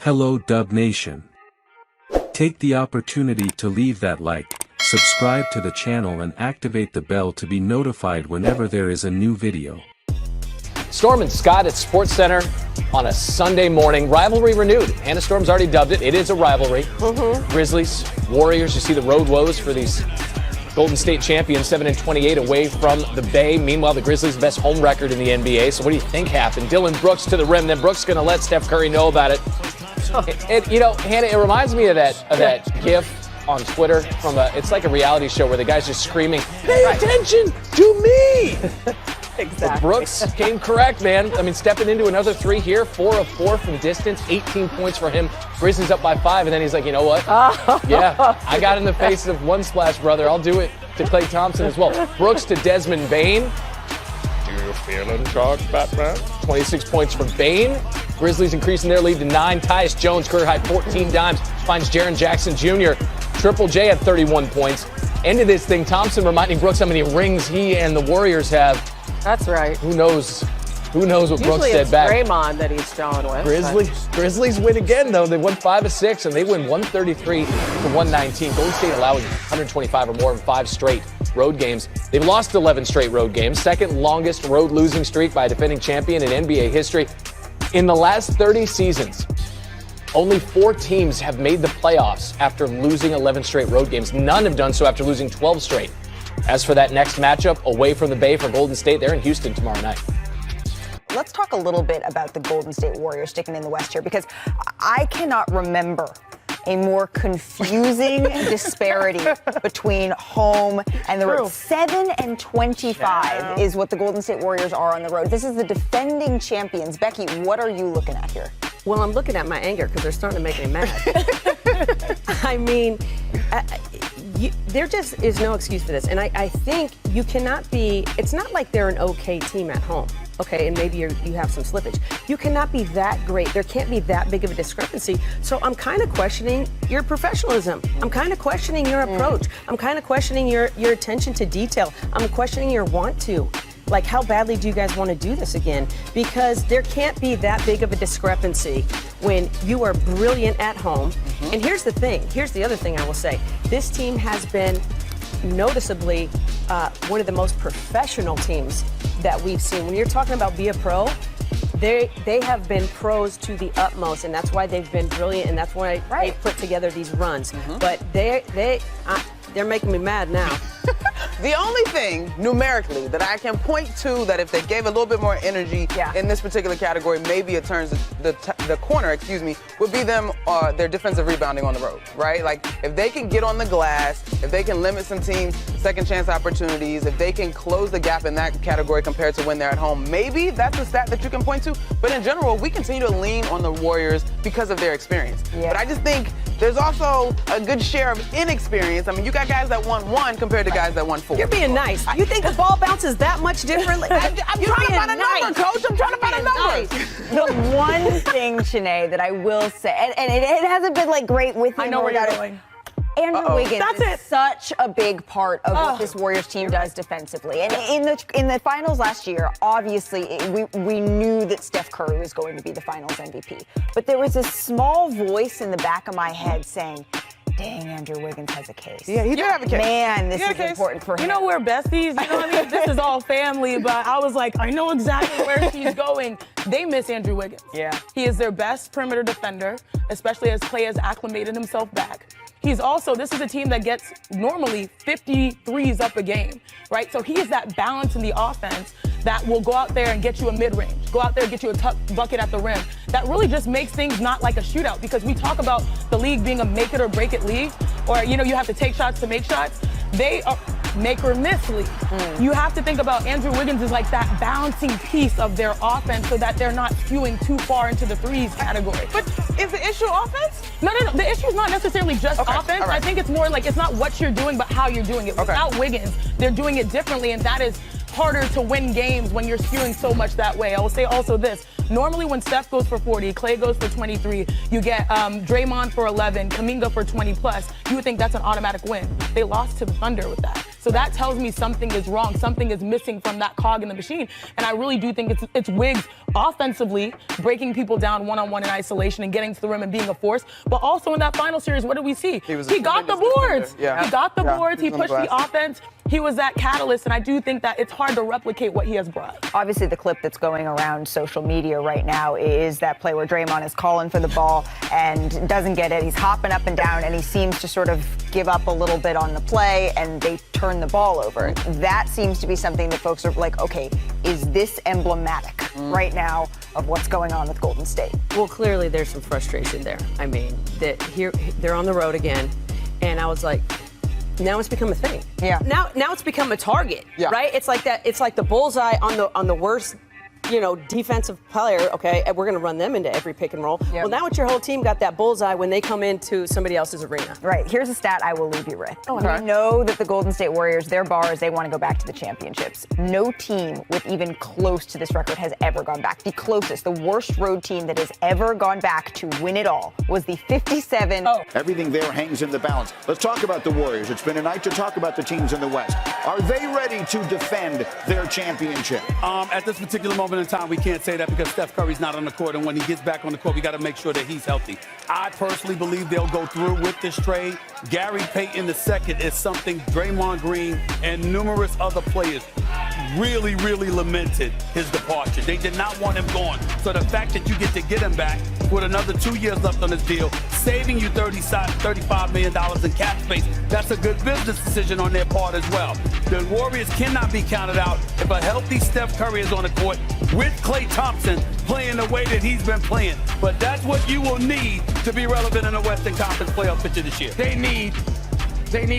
Hello Dub Nation. Take the opportunity to leave that like, subscribe to the channel and activate the bell to be notified whenever there is a new video. Storm and Scott at Sports Center on a Sunday morning. Rivalry renewed. Hannah Storm's already dubbed it. It is a rivalry. Grizzlies, Warriors, you see the road woes for these Golden State champions, 7-28 away from the Bay. Meanwhile, the Grizzlies' best home record in the NBA. So what do you think happened? Dillon Brooks to the rim. Then Brooks going to let Steph Curry know about it. You know, Hannah, it reminds me of that GIF on Twitter from it's like a reality show where the guy's just screaming, "Pay attention to me!" Exactly. Brooks came correct, man. I mean, stepping into another three here, 4 of 4 from distance, 18 points for him. Grizzlies up by 5, and then he's like, you know what? Yeah, I got in the face of one splash, brother. I'll do it to Klay Thompson as well. Brooks to Desmond Bane. Do you feel in charge, Batman? 26 points for Bane. Grizzlies increasing their lead to 9. Tyus Jones, career high 14 dimes, finds Jaren Jackson Jr. Triple J at 31 points. End of this thing, Thompson reminding Brooks how many rings he and the Warriors have. That's right. Who knows what Brooks said back. Usually it's Draymond that he's showing with. Grizzlies win again, though. They won 5 of 6, and they win 133 to 119. Golden State allowing 125 or more in 5 straight road games. They've lost 11 straight road games, second longest road losing streak by a defending champion in NBA history. In the last 30 seasons, only 4 teams have made the playoffs after losing 11 straight road games. None have done so after losing 12 straight. As for that next matchup, away from the Bay for Golden State, they're in Houston tomorrow night. Let's talk a little bit about the Golden State Warriors sticking in the West here, because I cannot remember a more confusing disparity between home and the road. 7-25 is what the Golden State Warriors are on the road. This is the defending champions. Becky, what are you looking at here? Well, I'm looking at my anger because they're starting to make me mad. I mean, there just is no excuse for this. And I think you cannot be, it's not like they're an okay team at home. Okay, and maybe you have some slippage. You cannot be that great. There can't be that big of a discrepancy. So I'm kind of questioning your professionalism. I'm kind of questioning your approach. I'm kind of questioning your attention to detail. I'm questioning your want to. Like, how badly do you guys want to do this again? Because there can't be that big of a discrepancy when you are brilliant at home. And here's the thing. Here's the other thing I will say. This team has been noticeably one of the most professional teams that we've seen. When you're talking about be a pro, they have been pros to the utmost, and that's why they've been brilliant, and that's why they put together these runs. But they're making me mad now. The only thing numerically that I can point to that if they gave a little bit more energy in this particular category, maybe it turns the corner, would be them their defensive rebounding on the road, right? Like, if they can get on the glass, if they can limit some teams' second chance opportunities, if they can close the gap in that category compared to when they're at home, maybe that's a stat that you can point to. But in general, we continue to lean on the Warriors because of their experience. But I just think there's also a good share of inexperience. I mean, you got guys that won 1 compared to guys that won 4. You're being nice. You think the ball bounces that much differently? I'm trying to find a number, Coach. I'm trying to find a number. The one thing, Shanae, that I will say, and it hasn't been like great with him. I know where you're going. Andrew Wiggins is such a big part of what this Warriors team does defensively. And in the finals last year, obviously, we knew that Steph Curry was going to be the finals MVP. But there was a small voice in the back of my head saying, dang, Andrew Wiggins has a case. Yeah, he did have a case. Man, this is important for him. You know, we're besties. You know what I mean? This is all family. But I was like, I know exactly where she's going. They miss Andrew Wiggins. Yeah. He is their best perimeter defender, especially as Klay has acclimated himself back. He's also, this is a team that gets normally 53s up a game, right? So he is that balance in the offense that will go out there and get you a mid-range, go out there and get you a bucket at the rim. That really just makes things not like a shootout, because we talk about the league being a make it or break it league, or, you know, you have to take shots to make shots. They are make or miss league. You have to think about Andrew Wiggins as like that balancing piece of their offense so that they're not skewing too far into the threes category. But is the issue offense? No. The issue is not necessarily just offense. Right. I think it's more like it's not what you're doing, but how you're doing it. Without Wiggins, they're doing it differently, and that is harder to win games when you're skewing so much that way. I will say also this. Normally when Steph goes for 40, Klay goes for 23, you get Draymond for 11, Kuminga for 20 plus, you would think that's an automatic win. They lost to the Thunder with that. So that tells me something is wrong. Something is missing from that cog in the machine. And I really do think it's Wiggs offensively breaking people down one-on-one in isolation and getting to the rim and being a force. But also in that final series, what did we see? He got the boards. Yeah. He got the boards. He pushed the offense. He was that catalyst, and I do think that it's hard to replicate what he has brought. Obviously, the clip that's going around social media right now is that play where Draymond is calling for the ball and doesn't get it. He's hopping up and down, and he seems to sort of give up a little bit on the play, and they turn the ball over. That seems to be something that folks are like, okay, is this emblematic right now of what's going on with Golden State? Well, clearly there's some frustration there. I mean, that here they're on the road again, and I was like, now it's become a thing. Yeah. Now it's become a target. Yeah. Right? It's like that. It's like the bullseye on the worst, defensive player. Okay, and we're going to run them into every pick and roll. Yep. Well, now it's your whole team got that bullseye when they come into somebody else's arena. Right. Here's a stat I will leave you with. Okay. We know that the Golden State Warriors, their bar is they want to go back to the championships. No team with even close to this record has ever gone back. The closest, the worst road team that has ever gone back to win it all was the 57. Everything there hangs in the balance. Let's talk about the Warriors. It's been a night to talk about the teams in the West. Are they ready to defend their championship? At this particular moment in time, we can't say that because Steph Curry's not on the court, and when he gets back on the court, we got to make sure that he's healthy. I personally believe they'll go through with this trade. Gary Payton II is something Draymond Green and numerous other players really, really lamented his departure. They did not want him gone. So the fact that you get him back with another 2 years left on his deal, saving you $35 million in cap space, that's a good business decision on their part as well. The Warriors cannot be counted out if a healthy Steph Curry is on the court with Klay Thompson playing the way that he's been playing. But that's what you will need to be relevant in the Western Conference playoff picture this year. They need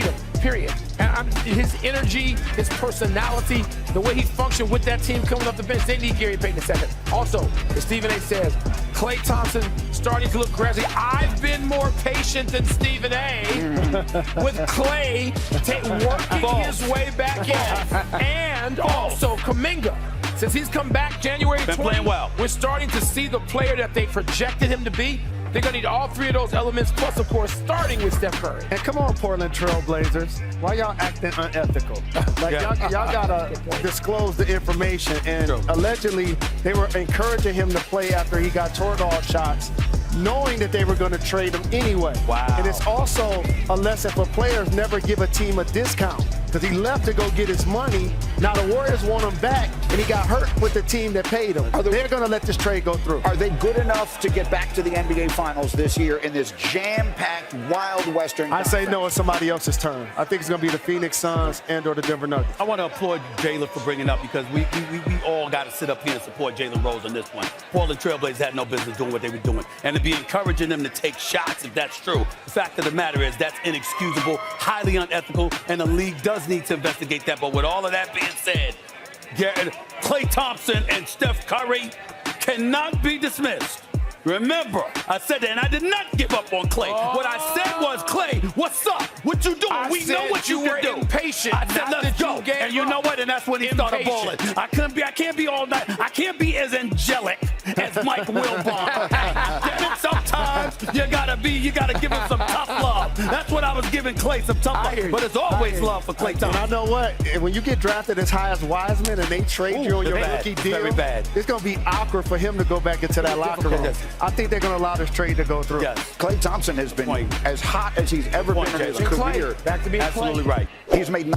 him, period. And his energy, his personality, the way he functioned with that team coming off the bench, they need Gary Payton II. Also, as Stephen A. says, Klay Thompson starting to look gradually. I've been more patient than Stephen A. with Klay working his way back in. And also Kuminga. Since he's come back January 20, playing well. We're starting to see the player that they projected him to be. They're going to need all three of those elements, plus, of course, starting with Steph Curry. And come on, Portland Trail Blazers. Why y'all acting unethical? Y'all got to disclose the information. And allegedly, they were encouraging him to play after he got Toradol shots, knowing that they were going to trade him anyway. Wow. And it's also a lesson for players, never give a team a discount. Because he left to go get his money. Now the Warriors want him back, and he got hurt with the team that paid him. They're going to let this trade go through. Are they good enough to get back to the NBA Finals this year in this jam-packed, wild Western I say Conference? no, it's somebody else's turn. I think it's going to be the Phoenix Suns and/or the Denver Nuggets. I want to applaud Jalen for bringing up because we all got to sit up here and support Jalen Rose on this one. Portland Trailblazers had no business doing what they were doing. And to be encouraging them to take shots, if that's true, the fact of the matter is that's inexcusable, highly unethical, and the league does need to investigate that. But with all of that being said, Klay Thompson and Steph Curry cannot be dismissed. Remember, I said that, and I did not give up on Klay. What I said was, Klay, what's up? What you doing? We know what you can do. Impatient. I said, let's go. And you know what? And that's when he started balling. I can't be all night. I can't be as angelic as Mike Wilbon. Sometimes you gotta give him some tough love. That's what I was giving Klay, some tough love. But it's always love for Klay Thompson. And I know what? When you get drafted as high as Wiseman and they trade you on your rookie deal, very bad. It's going to be awkward for him to go back into that locker room. I think they're going to allow this trade to go through. Yes. Klay Thompson has been as hot as he's ever been in his career. Back to being Absolutely Klay. right. He's made